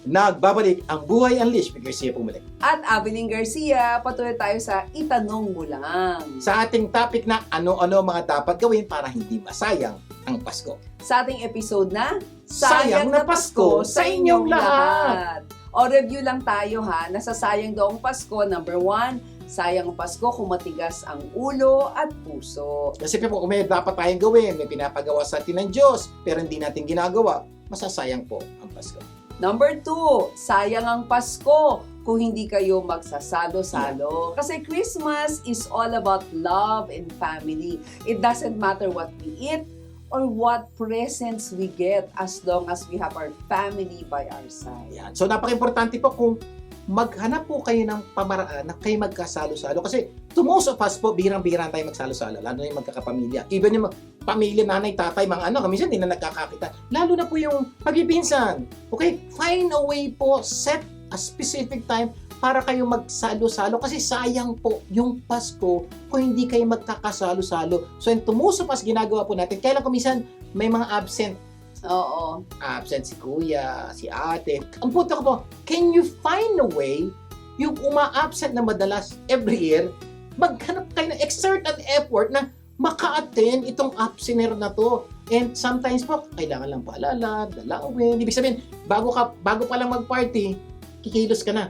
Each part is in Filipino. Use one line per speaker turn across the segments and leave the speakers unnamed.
Nagbabalik ang Buhay Unleashed with Garcia Pumalik.
At Abilene Garcia, patuloy tayo sa Itanong Mo Lang.
Sa ating topic na ano-ano mga dapat gawin para hindi masayang ang Pasko.
Sa ating episode na
Sayang na Pasko sa inyong lahat.
O review lang tayo ha, nasasayang daw ang Pasko. Number 1, sayang ang Pasko kung matigas ang ulo at puso.
Kasi po kung may dapat tayong gawin, may pinapagawa sa atin ng Diyos, pero hindi natin ginagawa, masasayang po ang Pasko.
Number 2, sayang ang Pasko kung hindi kayo magsasalo-salo. Kasi Christmas is all about love and family. It doesn't matter what we eat or what presents we get as long as we have our family by our side.
Yan. So napaka-importante po kung maghanap po kayo ng pamaraan na kayo magkasalo-salo. Kasi to most of us po, bihirang-bihirang tayo magsalo-salo. Lalo na yung magkakapamilya. Even yung pamilya, nanay, tatay, mga minsan hindi na nagkakakita. Lalo na po yung pagpipinsan. Okay? Find a way po, set a specific time para kayo magsalo-salo. Kasi sayang po yung Pasko kung hindi kayo magkakasalo-salo. So, to most of us, ginagawa po natin. Kaya lang kung minsan may mga absent.
Oo.
Absent si kuya, si ate. Ang punto ko po, can you find a way yung uma-absent na madalas every year, maghanap kayo ng exert an effort na maka-attend itong absenter na to. And sometimes po, kailangan lang paalala, dalawin. Ibig sabihin, bago pa lang mag-party, kikilos ka na.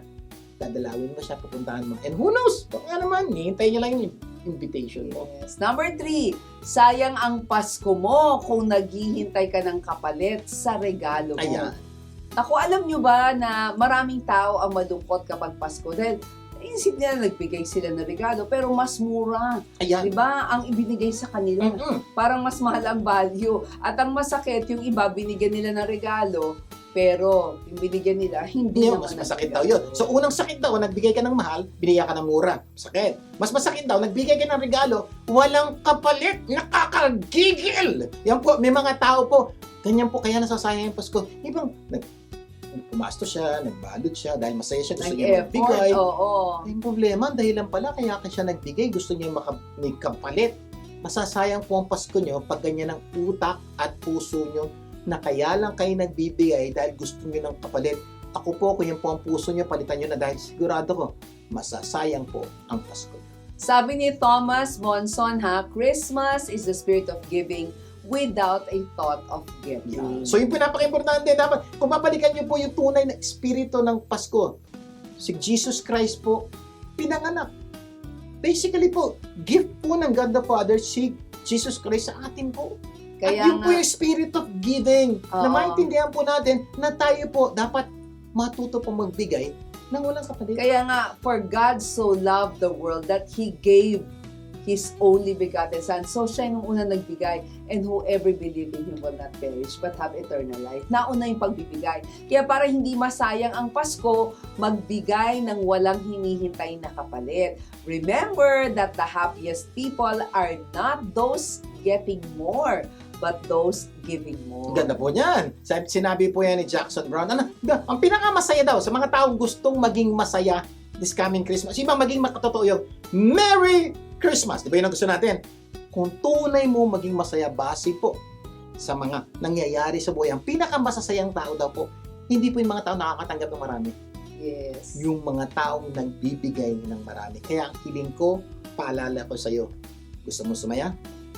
Dadalawin mo siya, pupuntahan mo. And who knows? Baka naman, hihintay niya lang yung invitation mo.
Yes. Number 3, sayang ang Pasko mo kung naghihintay ka ng kapalit sa regalo mo.
Ayan.
Ako, alam nyo ba na maraming tao ang malungkot kapag Pasko dahil isip nila nagbigay sila ng regalo pero mas mura.
Ayan.
Diba? Ang ibinigay sa kanila. Parang mas mahal ang value. At ang masakit, yung iba binigyan nila ng regalo pero yung binigyan nila, hindi
Mas
naman
masakit daw
ang
yun.
regalo.
So, unang sakit daw, nagbigay ka ng mahal, binigyan ka ng mura. Sakit. Mas masakit daw, nagbigay ka ng regalo, walang kapalit, nakakagigil. Yan po, may mga tao po, ganyan po, kaya nasasayang yung Pasko. Ibang, pumasto siya, nagbalot siya, dahil masaya siya, gusto niya magbigay.
Oo.
Yung problema, dahilan pala, kaya siya nagbigay, gusto niya may kapalit. Masasayang po ang Pasko nyo pag ganyan ang utak at puso nyo na kaya lang kayo nagbibigay dahil gusto nyo ng kapalit. Ako po, kung yan po ang puso nyo, palitan nyo na dahil sigurado ko, masasayang po ang Pasko.
Sabi ni Thomas Monson Christmas is the spirit of giving without a thought of getting.
Yeah. So yung pinapaka-importante, dapat, kung papalikan nyo po yung tunay na espiritu ng Pasko, si Jesus Christ po, pinanganak. Basically po, gift po ng God the Father, si Jesus Christ sa atin po.
Kaya
at yun po yung spirit of giving, na
Oo.
maintindihan po natin na tayo po dapat matuto po magbigay ng walang kapalit.
Kaya nga, for God so loved the world that He gave His only begotten Son. So siya yung una nagbigay, and whoever believe in Him will not perish but have eternal life. Nauna yung pagbibigay. Kaya para hindi masayang ang Pasko, magbigay ng walang hinihintay na kapalit. Remember that the happiest people are not those getting more, but those giving more.
Ganda po niyan. Sinabi po yan ni Jackson Brown. Ang pinakamasaya daw sa mga taong gustong maging masaya this coming Christmas, yung maging makatotoo yung Merry Christmas. Di ba yun ang gusto natin? Kung tunay mo maging masaya base po sa mga nangyayari sa buhay, ang pinakamasasayang tao daw po, hindi po yung mga tao nakakatanggap ng marami.
Yes.
Yung mga taong nagbibigay ng marami. Kaya ang hiling ko, paalala ko sa iyo, gusto mo sumaya?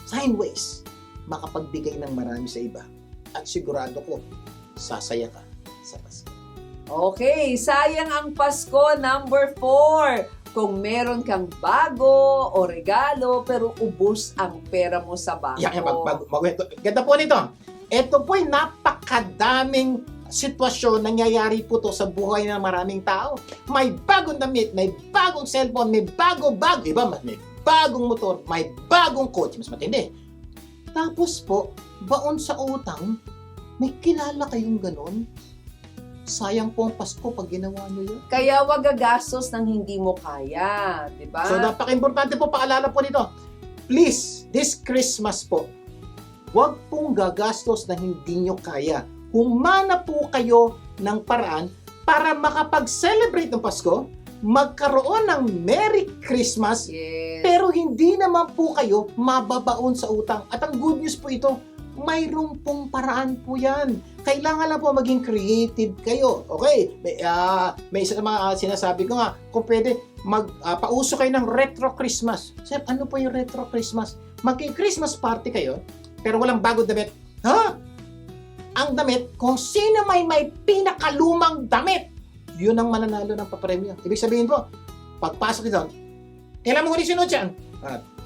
Find ways makapagbigay ng marami sa iba. At sigurado ko, sasaya ka sa Pasko.
Okay, sayang ang Pasko. Number 4. Kung meron kang bago o regalo pero ubos ang pera mo sa bangko.
Ganda po nito. Ito po ay napakadaming sitwasyon, nangyayari po to sa buhay ng maraming tao. May bagong damit, may bagong cellphone, may bago, iba, may bagong motor, may bagong kotse, mas matindi. Tapos po, baon sa utang, may kilala kayong ganon? Sayang po ang Pasko pag ginawa nyo yun.
Kaya wag gagastos ng hindi mo kaya, di ba?
So, napaka-importante po, paalala po nito. Please, this Christmas po, huwag pong gagastos na hindi nyo kaya. Humana po kayo ng paraan para makapag-celebrate ng Pasko, magkaroon ng Merry Christmas,
Yes.
pero hindi naman po kayo mababaon sa utang. At ang good news po ito, mayroon pong paraan po yan. kailangan lang po maging creative kayo. Okay? May isa na mga sinasabi ko nga, kung pwede, pauso kayo ng retro Christmas. Sir, ano po yung retro Christmas? Mag-Christmas party kayo, pero walang bagong damit. Ha? Ang damit, kung sino may pinakalumang damit, yun ang mananalo ng papremyo. Ibig sabihin po, pagpasok nyo doon, kailan mo huli sinunod yan?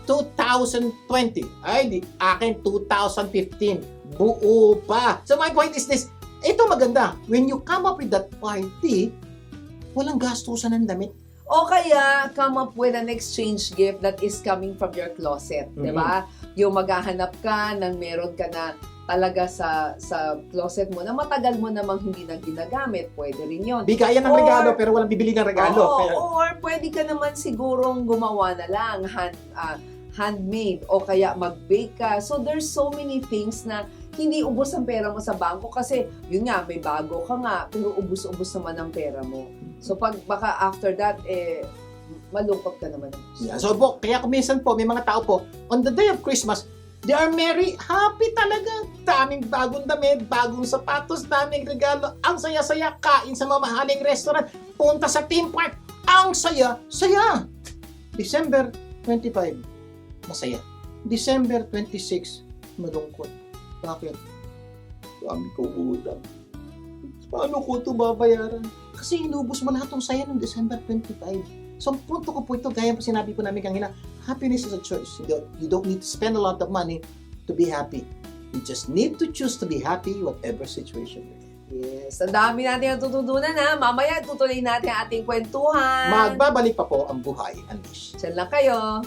2020. Ay, di, akin 2015. Buo pa. So my point is this, ito maganda. When you come up with that party, walang gastusan ng damit.
O kaya, come up with an exchange gift that is coming from your closet, di ba? Yung maghahanap ka ng meron ka na talaga sa closet mo na matagal mo namang hindi na ginagamit, pwede rin yun.
Bigayan ng regalo pero walang bibili ng regalo.
Or pwede ka naman sigurong gumawa na lang, handmade, o kaya mag-bake ka. So there's so many things na hindi ubos ang pera mo sa bangko kasi yun nga, may bago ka nga, pero ubos-ubos naman ang pera mo. So baka after that, malungkot ka naman.
Yeah, so po, kaya minsan po, may mga tao po, on the day of Christmas, they are merry, happy talaga. Daming bagong damit, bagong sapatos, daming regalo. Ang saya-saya, kain sa mamahaling restaurant, punta sa theme park. Ang saya. December 25, masaya. December 26, malungkot. Bakit? Dami ko utang. Paano ko ito babayaran? Kasi inubos mo lahat ng saya ng December 25. So, ang punto ko po ito, gaya po sinabi po namin kanina, happiness is a choice. You don't need to spend a lot of money to be happy. You just need to choose to be happy whatever situation you're in.
Yes, ang dami natin ang tututunan ha. Mamaya tutuloy natin ang ating kwentuhan.
Magbabalik pa po ang Buhay Unleashed.
Diyan lang kayo.